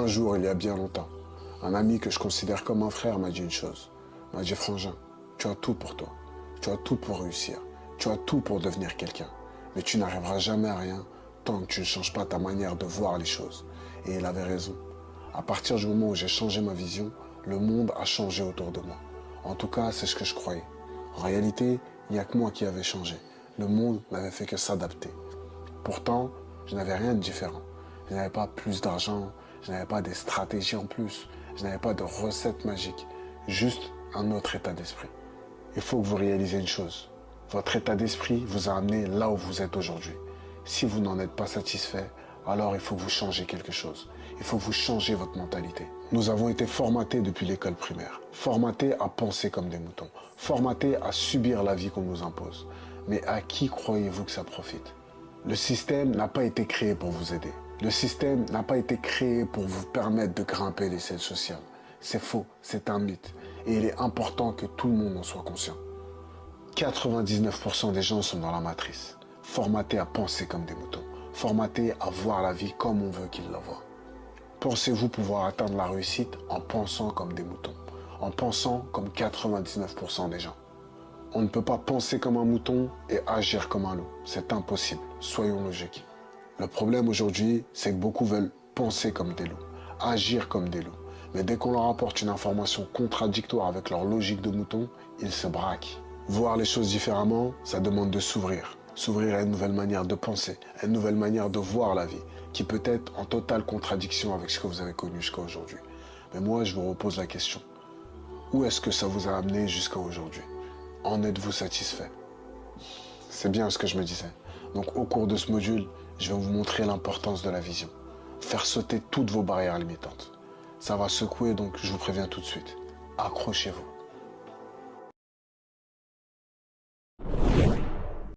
Un jour, il y a bien longtemps, un ami que je considère comme un frère m'a dit une chose. Il m'a dit, frangin, tu as tout pour toi. Tu as tout pour réussir. Tu as tout pour devenir quelqu'un. Mais tu n'arriveras jamais à rien tant que tu ne changes pas ta manière de voir les choses. Et il avait raison. À partir du moment où j'ai changé ma vision, le monde a changé autour de moi. En tout cas, c'est ce que je croyais. En réalité, il n'y a que moi qui avais changé. Le monde n'avait fait que s'adapter. Pourtant, je n'avais rien de différent. Je n'avais pas plus d'argent, je n'avais pas des stratégies en plus, je n'avais pas de recettes magiques, juste un autre état d'esprit. Il faut que vous réalisez une chose. Votre état d'esprit vous a amené là où vous êtes aujourd'hui. Si vous n'en êtes pas satisfait, alors il faut que vous changez quelque chose. Il faut que vous changez votre mentalité. Nous avons été formatés depuis l'école primaire, formatés à penser comme des moutons, formatés à subir la vie qu'on nous impose. Mais à qui croyez-vous que ça profite? Le système n'a pas été créé pour vous aider. Le système n'a pas été créé pour vous permettre de grimper l'échelle sociale. C'est faux, c'est un mythe. Et il est important que tout le monde en soit conscient. 99% des gens sont dans la matrice, formatés à penser comme des moutons, formatés à voir la vie comme on veut qu'ils la voient. Pensez-vous pouvoir atteindre la réussite en pensant comme des moutons, en pensant comme 99% des gens? On ne peut pas penser comme un mouton et agir comme un loup. C'est impossible. Soyons logiques. Le problème aujourd'hui, c'est que beaucoup veulent penser comme des loups, agir comme des loups. Mais dès qu'on leur apporte une information contradictoire avec leur logique de mouton, ils se braquent. Voir les choses différemment, ça demande de s'ouvrir. S'ouvrir à une nouvelle manière de penser, à une nouvelle manière de voir la vie, qui peut être en totale contradiction avec ce que vous avez connu jusqu'à aujourd'hui. Mais moi, je vous repose la question. Où est-ce que ça vous a amené jusqu'à aujourd'hui? En êtes-vous satisfait? C'est bien ce que je me disais. Donc au cours de ce module, je vais vous montrer l'importance de la vision. Faire sauter toutes vos barrières limitantes. Ça va secouer, donc je vous préviens tout de suite. Accrochez-vous.